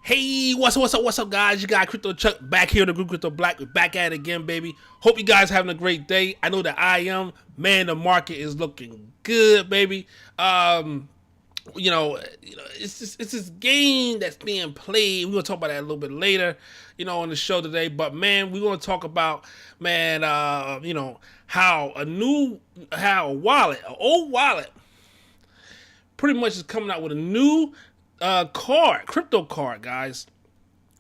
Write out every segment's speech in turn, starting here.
Hey, what's up, guys? You got Crypto Chuck back here, the group Crypto Black. We're back at it again, baby. Hope you guys having a great day. I know that I am. Man, the market is looking good, baby. It's this game that's being played. We're gonna talk about that a little bit later, on the show today. But man, we're gonna talk about how a wallet, an old wallet, pretty much is coming out with a new crypto card, guys,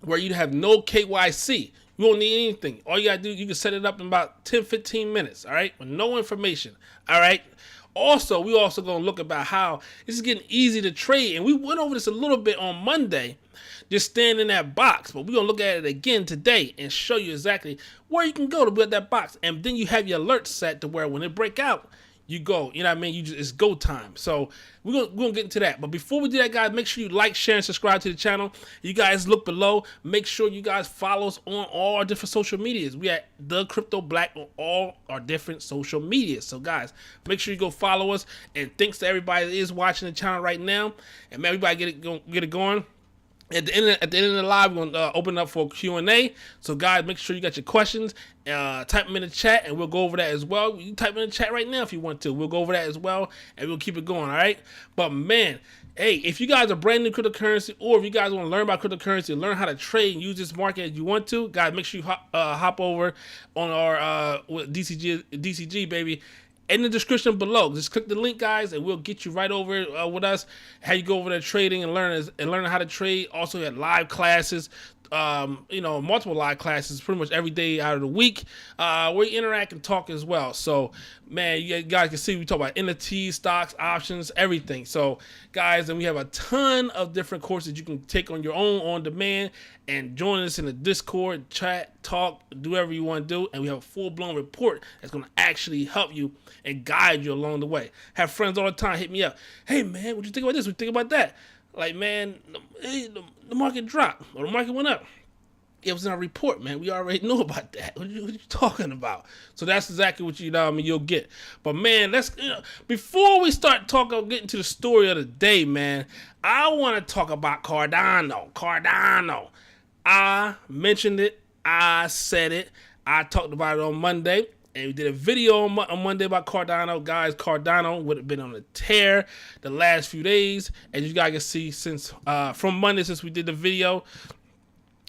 where you have no KYC. You won't need anything. All you gotta do, you can set it up in about 10-15 minutes, all right, with no information, all right. Also, we also gonna look about how this is getting easy to trade, and we went over this a little bit on Monday, just staying in that box, but we're gonna look at it again today and show you exactly where you can go to build that box, and then you have your alerts set to where when it break out, you go, you know what I mean? It's go time. So we're gonna get into that. But before we do that, guys, make sure you like, share, and subscribe to the channel. You guys look below. Make sure you guys follow us on all our different social medias. We at The Crypto Black on all our different social medias. So guys, make sure you go follow us. And thanks to everybody that is watching the channel right now. And man, everybody get it going. At the end of the live, we're going to open up for a Q&A. So, guys, make sure you got your questions. Type them in the chat, and we'll go over that as well. You can type in the chat right now if you want to. We'll go over that as well, and we'll keep it going, all right? But, man, hey, if you guys are brand new cryptocurrency, or if you guys want to learn about cryptocurrency, learn how to trade and use this market as you want to, guys, make sure you hop over on our DCG, baby. In the description below, just click the link, guys, and we'll get you right over with us. How you go over there trading and learning how to trade. Also, we had live classes, multiple live classes, pretty much every day out of the week, where you interact and talk as well. So, man, you guys can see we talk about NFTs, stocks, options, everything. So, guys, and we have a ton of different courses you can take on your own on demand, and join us in the Discord, chat, talk, do whatever you want to do. And we have a full-blown report that's going to actually help you and guide you along the way. Have friends all the time hit me up. Hey, man, what you think about this? What you think about that? Like, man, the market dropped or the market went up. It was in our report, man. We already know about that. What are you talking about? So that's exactly what you'll get. But man, before we start getting to the story of the day, man, I want to talk about Cardano. I mentioned it. I said it. I talked about it on Monday. And we did a video on Monday about Cardano. Guys, Cardano would have been on a tear the last few days. As you guys can see, since from Monday, since we did the video,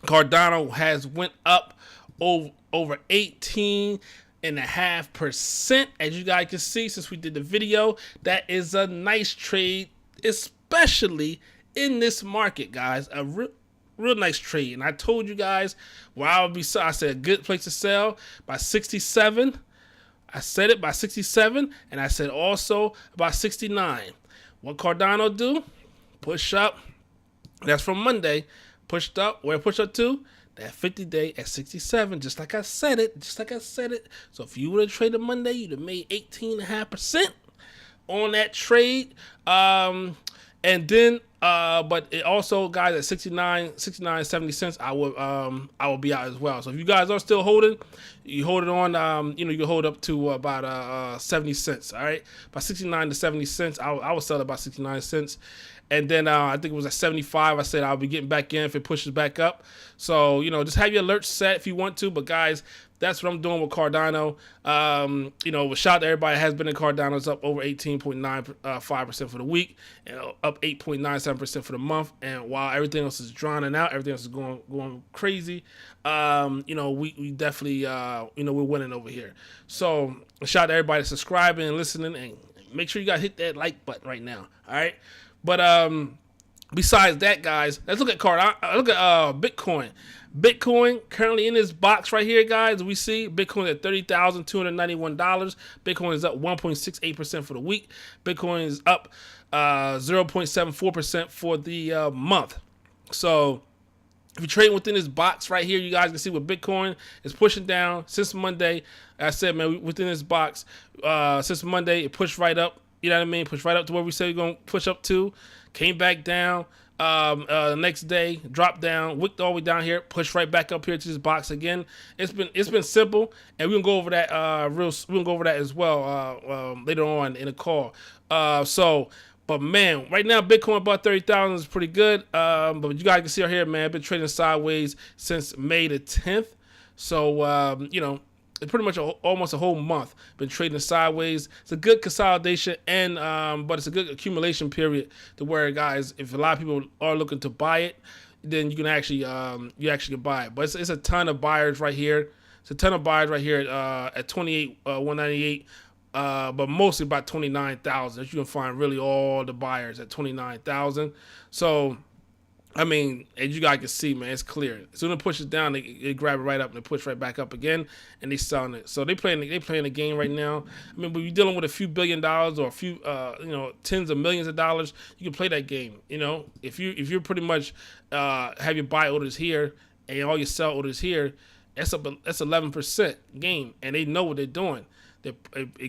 Cardano has went up over 18.5%. As you guys can see, since we did the video, that is a nice trade, especially in this market, guys. A real nice trade. And I told you guys where I said a good place to sell by 67. I said it by 67, and I said also about 69. What Cardano do? Push up. That's from Monday. Pushed up. Where it pushed up to? That 50-day at 67. Just like I said it. So if you would have traded Monday, you'd have made 18.5% on that trade. And then but it also, guys, at 70 cents, I will be out as well. So if you guys are still holding, you hold it on, you can hold up to about 70 cents. All right, about 69 to 70 cents. I will sell about 69 cents. And then I think it was at 75. I said I'll be getting back in if it pushes back up. So, just have your alerts set if you want to. But, guys, that's what I'm doing with Cardano. Shout out to everybody that has been in Cardano. It's up over 18.95% for the week and up 8.97% for the month. And while everything else is drowning out, everything else is going crazy, we definitely, we're winning over here. So, shout out to everybody that's subscribing and listening. And make sure you guys hit that like button right now. All right? But besides that, guys, let's look at Bitcoin. Bitcoin currently in this box right here, guys. We see Bitcoin at $30,291. Bitcoin is up 1.68% for the week. Bitcoin is up 0.74% for the month. So If you're trading within this box right here, you guys can see what Bitcoin is pushing down since Monday. I said, man, within this box, since Monday, it pushed right up. You know what I mean? Pushed right up to where we said we're going to push up to. Came back down. Next day, dropped down, wicked all the way down here, pushed right back up here to this box again. It's been simple, and we're gonna go over that we're gonna go over that as well later on in the call. But man, right now Bitcoin above 30,000 is pretty good. But you guys can see right here, man, I've been trading sideways since May the 10th. So it's pretty much almost a whole month been trading sideways. It's a good consolidation, and but it's a good accumulation period to where, guys, if a lot of people are looking to buy it, then you can actually can buy it. But it's a ton of buyers right here. It's a ton of buyers right here at 198. But mostly about 29,000. You can find really all the buyers at 29,000. So, I mean, as you guys can see, man, it's clear. As soon as it pushes down, they grab it right up and they push right back up again, and they selling it. So they playing the game right now. I mean, but you're dealing with a few $1 billion or a few tens of millions of dollars. You can play that game. If you're pretty much have your buy orders here and all your sell orders here, that's 11% game, and they know what they're doing. They're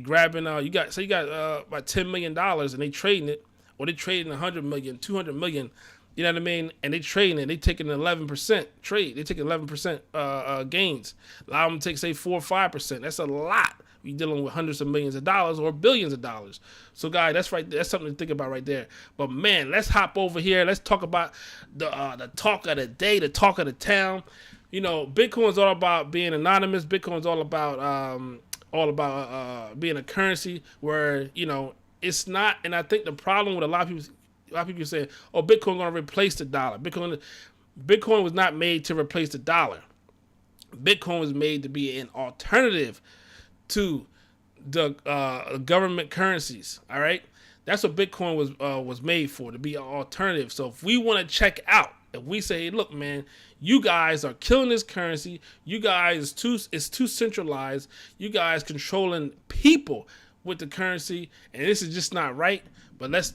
grabbing. You got about $10 million, and they trading it, or they trading 100 million, 200 million. You know what I mean? And they trading it. They taking 11% trade. They taking 11% gains. Allow them to take, say, 4 or 5%. That's a lot. You're dealing with hundreds of millions of dollars or billions of dollars. So, guys, that's right. That's something to think about right there. But man, let's hop over here. Let's talk about the talk of the day, the talk of the town. Bitcoin's all about being anonymous. Bitcoin's all about being a currency where it's not. And I think the problem with a lot of people say, "Oh, Bitcoin going to replace the dollar." Bitcoin was not made to replace the dollar. Bitcoin was made to be an alternative to the government currencies. All right, that's what Bitcoin was made for, to be an alternative. So if we want to check out, if we say, hey, look, man, you guys are killing this currency. You guys it's too centralized. You guys controlling people with the currency, and this is just not right. But let's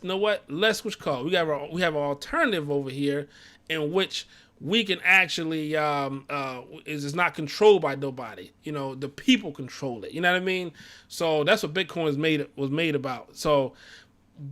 switch call. We have an alternative over here in which we can actually is not controlled by nobody. The people control it. You know what I mean? So that's what Bitcoin was made about. So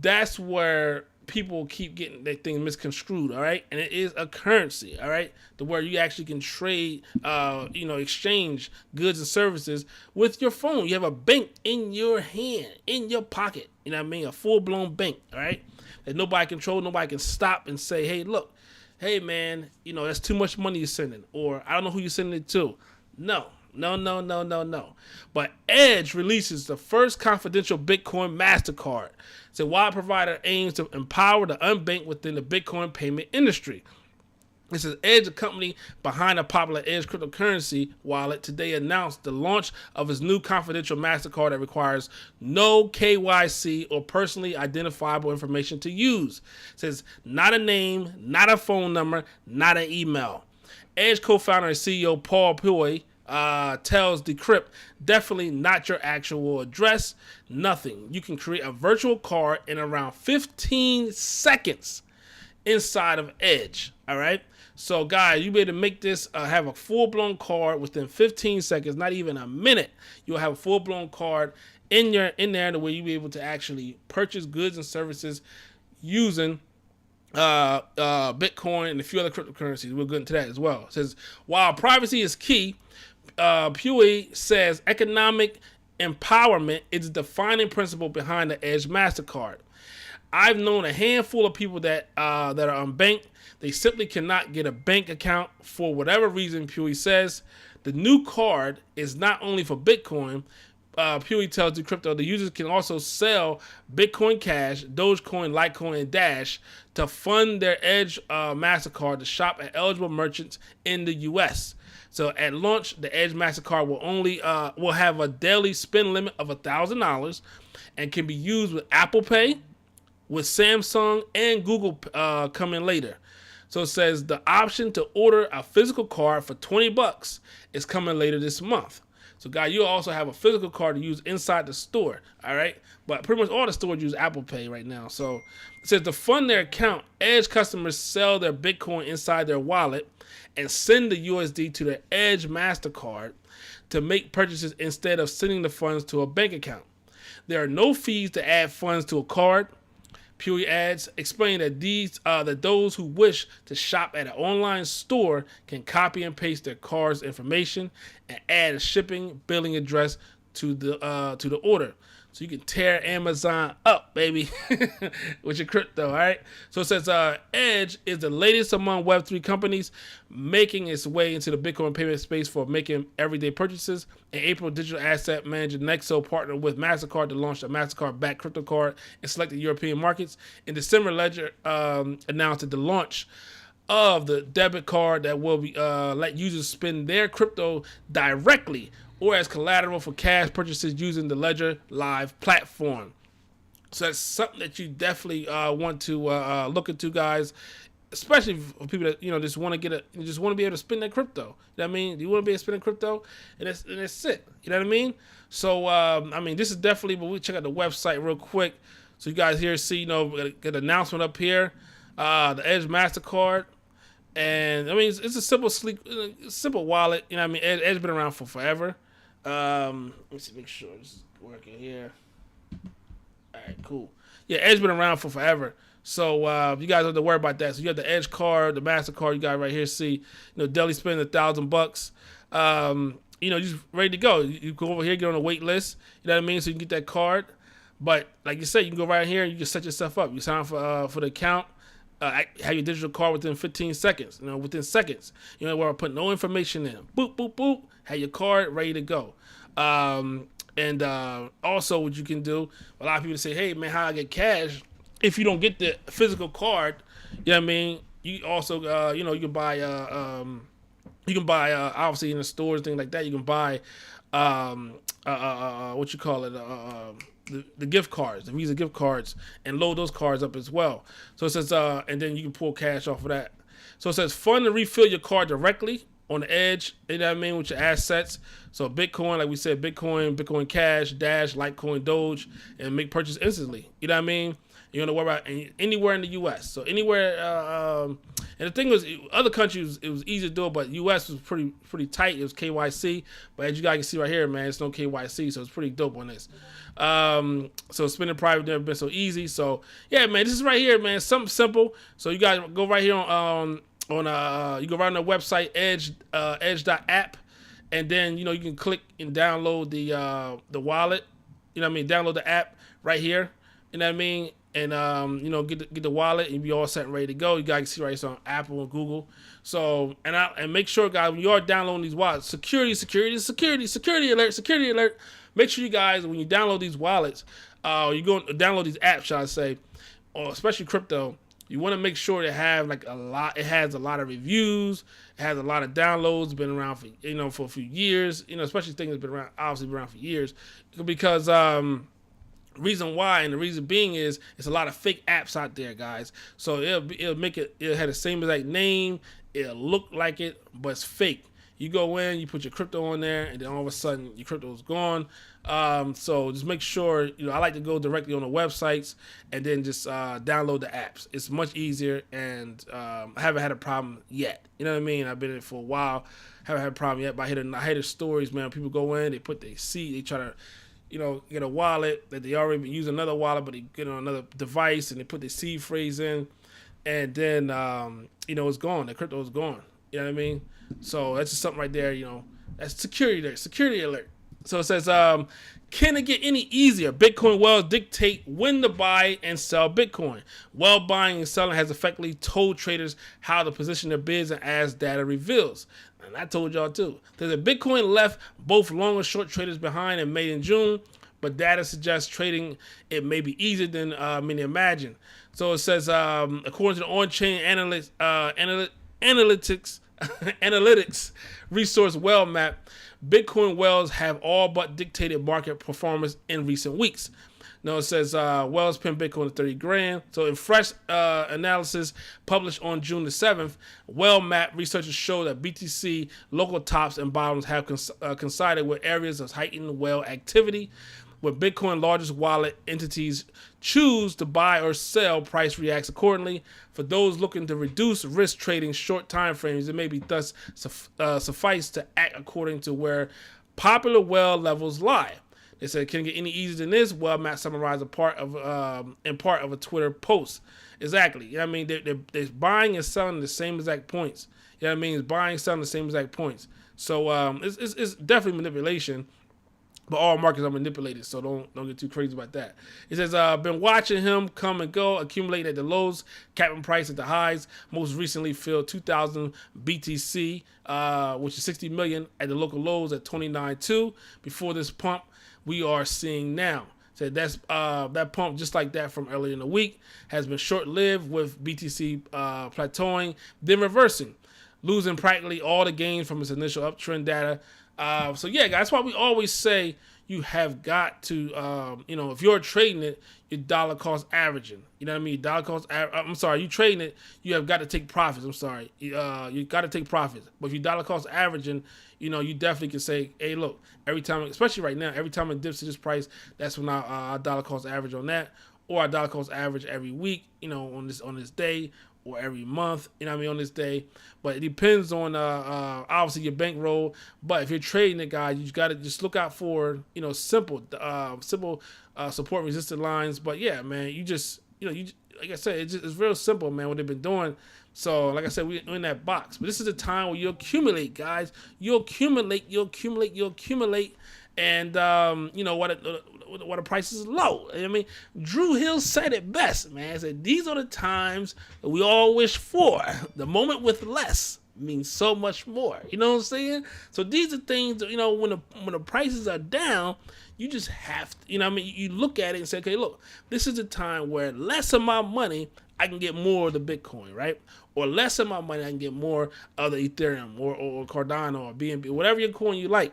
that's where people keep getting their things misconstrued, all right? And it is a currency, all right? To where you actually can trade, exchange goods and services with your phone. You have a bank in your hand, in your pocket. You know what I mean? A full-blown bank, all right? That nobody control, nobody can stop and say, hey, look, hey, man, that's too much money you're sending. Or I don't know who you're sending it to. No. But Edge releases the first confidential Bitcoin Mastercard. So while provider aims to empower the unbanked within the Bitcoin payment industry. This is Edge, a company behind a popular Edge cryptocurrency wallet, today announced the launch of its new confidential Mastercard that requires no KYC or personally identifiable information to use. It says not a name, not a phone number, not an email. Edge co-founder and CEO Paul Puey tells Decrypt, definitely not your actual address, nothing. You can create a virtual card in around 15 seconds inside of Edge, all right? So, guys, you'll be able to make this have a full-blown card within 15 seconds, not even a minute. You'll have a full-blown card in there the way you'll be able to actually purchase goods and services using Bitcoin and a few other cryptocurrencies. We'll get into that as well. It says, while privacy is key, Puey says economic empowerment is the defining principle behind the Edge MasterCard. I've known a handful of people that are unbanked. They simply cannot get a bank account for whatever reason, Puey says. The new card is not only for Bitcoin. Puey tells Decrypto the users can also sell Bitcoin Cash, Dogecoin, Litecoin, and Dash to fund their Edge MasterCard to shop at eligible merchants in the U.S. So at launch, the Edge MasterCard will have a daily spend limit of $1,000 and can be used with Apple Pay, with Samsung, and Google coming later. So it says the option to order a physical card for $20 is coming later this month. So, guys, you also have a physical card to use inside the store. All right, but pretty much all the stores use Apple Pay right now. So, it says to fund their account, Edge customers sell their Bitcoin inside their wallet and send the USD to their Edge Mastercard to make purchases instead of sending the funds to a bank account. There are no fees to add funds to a card. Pewee adds, explain that those who wish to shop at an online store can copy and paste their card's information and add a shipping billing address to the order. So you can tear Amazon up, baby, with your crypto, all right? So it says Edge is the latest among Web3 companies making its way into the Bitcoin payment space for making everyday purchases. In April, digital asset manager Nexo partnered with Mastercard to launch a Mastercard-backed crypto card in selected European markets. In December, Ledger announced the launch of the debit card that will be let users spend their crypto directly or as collateral for cash purchases using the Ledger Live platform. So that's something that you definitely want to look into, guys. Especially for people that just want to be able to spend their crypto. You know what I mean? You want to be able to spend crypto, and that's it. You know what I mean? So this is definitely. But we check out the website real quick, so you guys here see. We get an announcement up here. The Edge Mastercard. And it's a simple, sleek, simple wallet. You know what I mean? Edge been around for forever. Let me see, make sure this is working here. All right, cool. Yeah, Edge been around for forever. So you guys don't have to worry about that. So you have the Edge card, the Mastercard. You got right here. See, Deli spending $1,000. Just ready to go. You go over here, get on a wait list. You know what I mean? So you can get that card. But like you said, you can go right here and you can set yourself up. You sign up for the account. Have your digital card within 15 seconds. Within seconds. Where I put no information in. Boop, boop, boop. Have your card ready to go. And also what you can do, a lot of people say, hey, man, how I get cash? If you don't get the physical card, you know what I mean? You also, you can buy, obviously in the stores, things like that. You can buy, what you call it, the gift cards, the Visa gift cards, and load those cards up as well. So it says, and then you can pull cash off of that. So it says, fund and refill your card directly on the Edge, you know what I mean, with your assets. So Bitcoin, like we said, Bitcoin Cash, Dash, Litecoin, Doge, and make purchase instantly. You know what I mean? You don't worry about anywhere in the U.S. So anywhere, and the thing was, other countries it was easy to do it, but U.S. was pretty tight. It was KYC, but as you guys can see right here, man, it's no KYC, so it's pretty dope on this. So spending private never been so easy. So yeah, man, this is right here, man, something simple. So you guys go right here on you go right on the website edge.app, and then you can click and download the wallet. You know what I mean? Download the app right here. You know what I mean? And get the wallet and be all set and ready to go. You guys can see right here on Apple and Google. So and make sure, guys, when you are downloading these wallets, security alert. Make sure you guys, when you download these wallets, you go download these apps, shall I say, or especially crypto. You want to make sure it has a lot of reviews, it has a lot of downloads, been around for for a few years, especially things that's been around for years, because reason why, and the reason being is it's a lot of fake apps out there, guys. So it'll have the same exact name, it'll look like it, but it's fake. You go in, you put your crypto on there, and then all of a sudden your crypto is gone. So just make sure, I like to go directly on the websites and then just download the apps. It's much easier, and I haven't had a problem yet. You know what I mean? I've been in it for a while, haven't had a problem yet. But I hear the stories, man. People go in, they try to get a wallet that they already use another wallet, but they get on another device and they put the seed phrase in, and then it's gone. The crypto is gone. You know what I mean? So that's just something right there. That's security alert. So it says, can it get any easier? Bitcoin wells dictate when to buy and sell Bitcoin. Well, buying and selling has effectively told traders how to position their bids, and as data reveals. And I told y'all too. There's Bitcoin left both long and short traders behind in May and June, but data suggests trading it may be easier than many imagine. So it says, according to the on-chain analytics resource well map, Bitcoin wells have all but dictated market performance in recent weeks. No, it says Wells pinned Bitcoin to 30 grand. So in fresh analysis published on June the 7th, Map researchers show that BTC local tops and bottoms have coincided with areas of heightened whale activity. With Bitcoin largest wallet entities choose to buy or sell, price reacts accordingly. For those looking to reduce risk trading short time frames, it may be thus suffice to act according to where popular whale levels lie. They said, "Can it get any easier than this?" Well, Matt summarized in part of a Twitter post. Exactly. You know what I mean? They're buying and selling the same exact points. You know what I mean? It's buying, selling the same exact points. So it's definitely manipulation. But all markets are manipulated, so don't get too crazy about that. It says, been watching him come and go, accumulate at the lows, capping price at the highs. Most recently filled 2,000 BTC, which is 60 million at the local lows at 29.2. Before this pump we are seeing now. So that's that pump, just like that from earlier in the week, has been short-lived with BTC plateauing, then reversing, losing practically all the gains from its initial uptrend data. So yeah, guys, that's why we always say you have got to, if you're trading it, your dollar cost averaging. You know what I mean? You trading it, you have got to take profits. You got to take profits. But if you dollar cost averaging, you definitely can say, hey, look, every time, especially right now, every time it dips to this price, that's when our dollar cost average on that, or our dollar cost average every week, on this day, or every month, on this day. But it depends on obviously your bankroll. But if you're trading it, guys, you got to just look out for simple support and resistance lines. But yeah, man, you like I said, it's real simple, man, what they've been doing. So like I said, we're in that box. But this is the time where you accumulate, guys. You accumulate, and what the price is low. I mean, Drew Hill said it best, man. He said, these are the times that we all wish for. The moment with less means so much more. You know what I'm saying? So these are things that, when the prices are down, you just have to, you look at it and say, okay, look, this is the time where less of my money, I can get more of the Bitcoin, right? Or less of my money, I can get more of the Ethereum or Cardano or BNB, whatever your coin you like.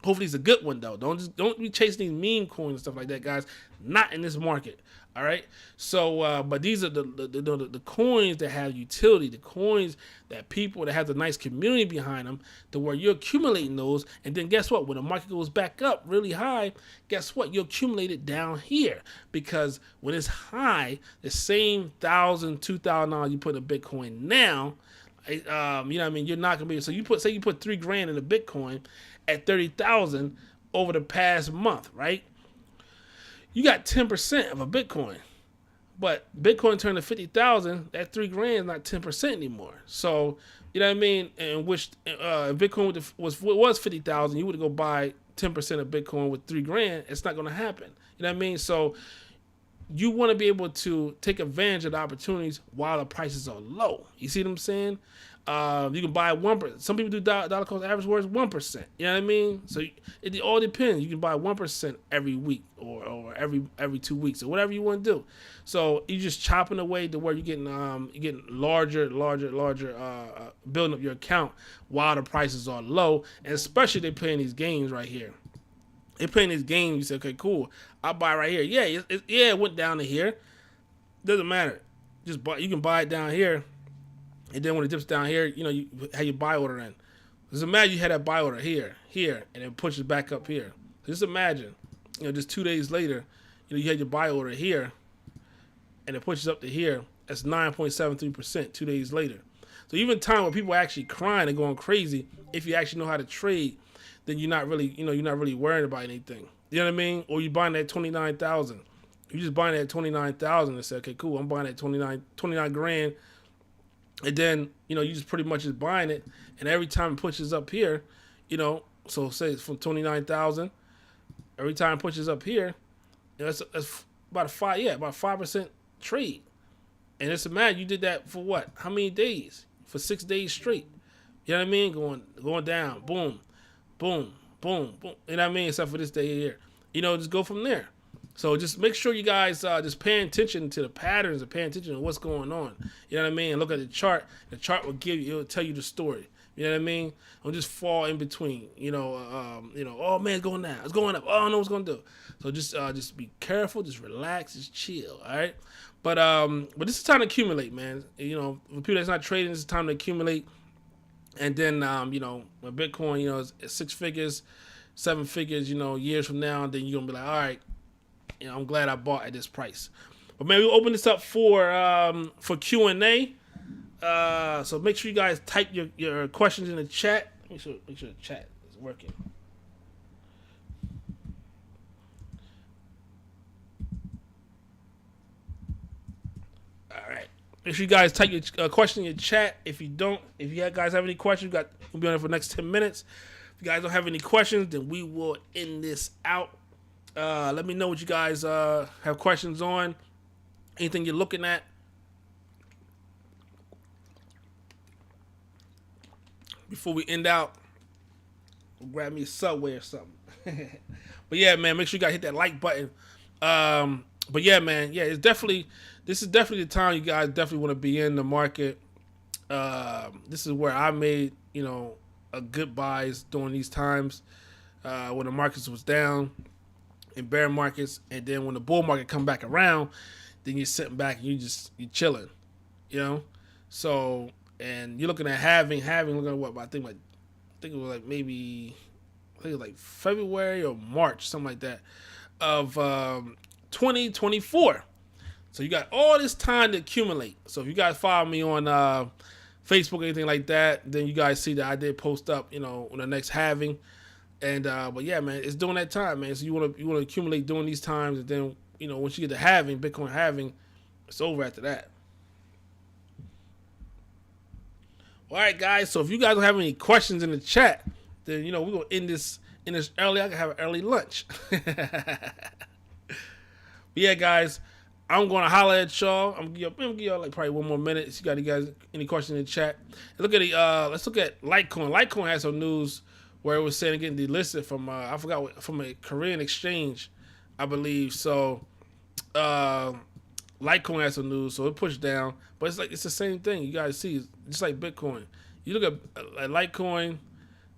Hopefully it's a good one, though. Don't be chasing these meme coins and stuff like that, guys. Not in this market. All right. So, but these are the coins that have utility, the coins that people that have the nice community behind them, to where you're accumulating those, and then guess what? When the market goes back up really high, guess what? You accumulate it down here, because when it's high, the same $1,000, $2,000 you put in Bitcoin now, you know what I mean? You're not gonna be. So you put $3,000 in a Bitcoin at 30,000 over the past month, right? You got 10% of a Bitcoin, but Bitcoin turned to 50,000. That $3,000 is not 10% anymore. So you know what I mean? And which Bitcoin was 50,000, you would go buy 10% of Bitcoin with $3,000. It's not going to happen. You know what I mean? So you want to be able to take advantage of the opportunities while the prices are low. You see what I'm saying? You can buy 1%. Some people do dollar cost average where it's 1%. You know what I mean? So it all depends. You can buy 1% every week or every 2 weeks or whatever you want to do. So you're just chopping away to where you're getting larger, building up your account while the prices are low, and especially they're playing these games right here. They're playing these games. You say, okay, cool. I'll buy right here. Yeah, it went down to here. Doesn't matter. You can buy it down here. And then when it dips down here, you have your buy order in. Just imagine you had that buy order here, and it pushes back up here. Just imagine, just 2 days later, you had your buy order here, and it pushes up to here. That's 9.73% 2 days later. So even time when people are actually crying and going crazy, if you actually know how to trade, then you're not really worrying about anything. You know what I mean? Or you're buying that 29,000. You just buying that 29,000 and say, okay, cool, I'm buying that 29 grand. And then, you just pretty much is buying it. And every time it pushes up here, so say it's from 29,000. Every time it pushes up here, that's about a 5% trade. And just imagine you did that for what? How many days? For 6 days straight. You know what I mean? Going down. Boom. Boom. Boom. Boom. You know what I mean? Except for this day here. Just go from there. So just make sure you guys just paying attention to the patterns and paying attention to what's going on. You know what I mean? And look at the chart. The chart will it'll tell you the story. You know what I mean? Don't just fall in between. Oh man, it's going down. It's going up. Oh, I don't know what's gonna do. So just be careful. Just relax. Just chill. All right. But this is time to accumulate, man. For people that's not trading, this is time to accumulate. And then when Bitcoin, is 6 figures, 7 figures, years from now, then you're gonna be like, all right, I'm glad I bought at this price. But man, we'll open this up for Q&A. So make sure you guys type your questions in the chat. Make sure the chat is working. All right. Make sure you guys type your question in your chat. If you guys have any questions, we'll be on it for the next 10 minutes. If you guys don't have any questions, then we will end this out. Let me know what you guys have questions on. Anything you're looking at. Before we end out, we'll grab me a Subway or something. But yeah, man, make sure you guys hit that like button. But yeah, man, this is definitely the time you guys definitely want to be in the market. This is where I made a good buys during these times when the markets was down in bear markets, and then when the bull market come back around, then you're sitting back and you're chilling, So, and you're looking at halving looking at what I think it was maybe February or March, something like that, of 2024. So you got all this time to accumulate. So if you guys follow me on Facebook or anything like that, then you guys see that I did post up, on the next halving. And but yeah, man, it's during that time, man. So you want to accumulate during these times, and then once you get to halving, Bitcoin halving, it's over after that. All right, guys. So if you guys don't have any questions in the chat, then we're gonna end this early. I can have an early lunch. But yeah, guys, I'm gonna holler at y'all. I'm gonna give y'all like probably one more minute. If you guys any questions in the chat, look at let's look at Litecoin. Litecoin has some news where it was saying getting delisted from I forgot from a Korean exchange, I believe. So Litecoin has some news, so it pushed down. But it's the same thing. You guys see, it's just like Bitcoin. You look at Litecoin,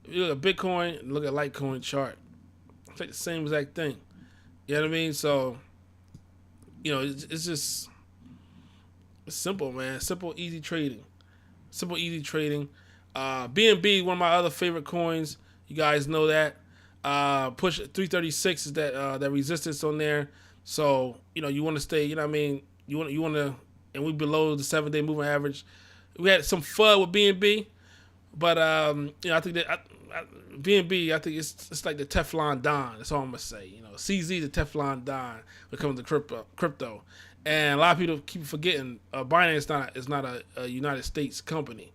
you look at Bitcoin, and look at Litecoin chart. It's like the same exact thing. You know what I mean? So it's just simple, man. Simple, easy trading. BNB, one of my other favorite coins. You guys know that. Push 336 is that resistance on there. So you want to stay. You want to, and we below the 7-day moving average. We had some fun with BNB, but I think that BNB, I think it's like the Teflon Don. That's all I'm gonna say. CZ the Teflon Don when it comes to crypto, and a lot of people keep forgetting Binance is not a United States company.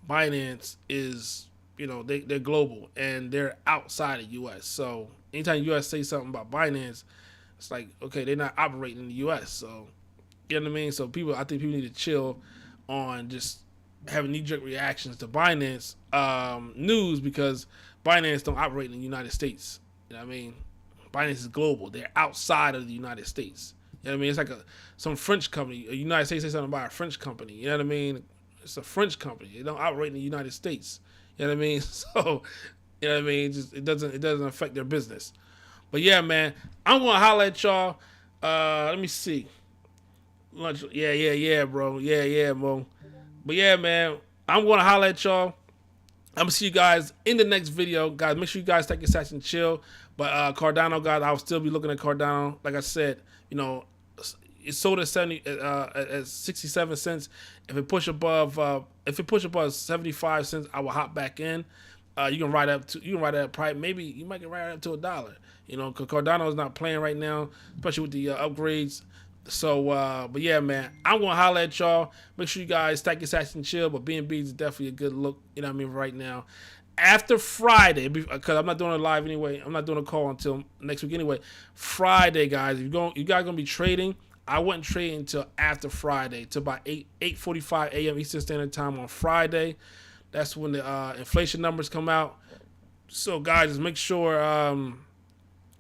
Binance is they're global and they're outside of U.S. So anytime U.S. say something about Binance, it's like, okay, they're not operating in the U.S. So you know what I mean. So I think people need to chill on just having knee-jerk reactions to Binance news, because Binance don't operate in the United States. You know what I mean? Binance is global. They're outside of the United States. You know what I mean? It's like some French company. A United States say something about a French company. You know what I mean? It's a French company. They don't operate in the United States. You know what I mean? So, you know what I mean? It doesn't affect their business. But yeah, man, I'm gonna holler at y'all. Let me see. Lunch. Yeah, bro. Yeah, bro. But yeah, man, I'm gonna holler at y'all. I'm gonna see you guys in the next video, guys. Make sure you guys take your sats and chill. But Cardano, guys, I'll still be looking at Cardano. Like I said, it's sold at 67 cents. If it push above 75 cents, I will hop back in. You can ride up probably, maybe you might get right up to $1. Because Cardano is not playing right now, especially with the upgrades. So, but yeah, man, I'm gonna holler at y'all. Make sure you guys stack your sats and chill. But BNB is definitely a good look. You know what I mean? Right now, after Friday, because I'm not doing it live anyway. I'm not doing a call until next week anyway. Friday, guys, you guys gonna be trading. I wouldn't trade until after Friday, till about 8:45 a.m. Eastern Standard Time on Friday. That's when the inflation numbers come out. So, guys, just make sure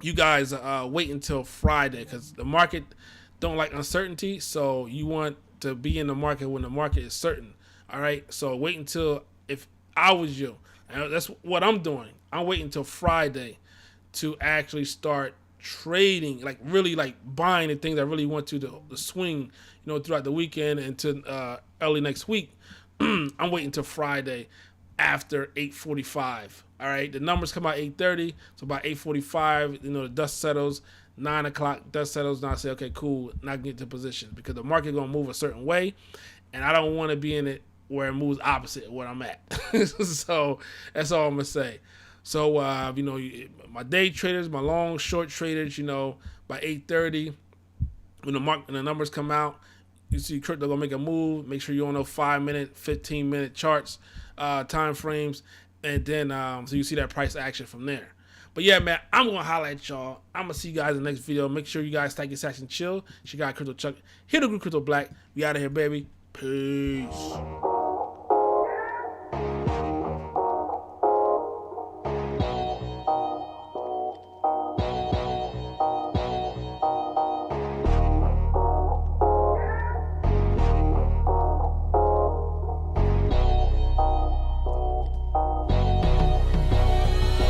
you guys wait until Friday, because the market don't like uncertainty. So you want to be in the market when the market is certain. All right. So wait until I was you. And that's what I'm doing. I'm waiting until Friday to actually start trading, like really like buying the things I really want to the swing, throughout the weekend into early next week. I'm waiting until Friday after 8:45. All right, the numbers come out 8:30, so about 8:45, the dust settles. 9 o'clock, dust settles. Now I say, okay, cool. Now I can get to position because the market gonna move a certain way, and I don't want to be in it where it moves opposite of where I'm at. So that's all I'm gonna say. So my day traders, my long short traders, by 8:30, when the numbers come out, you see crypto gonna make a move. Make sure you're on those 5-minute, 15-minute charts, time frames, and then so you see that price action from there. But yeah, man, I'm gonna holler at y'all. I'm gonna see you guys in the next video. Make sure you guys stack your sats and chill. It's your guy Crypto Chuck. Here to Crypto Black. We out of here, baby. Peace.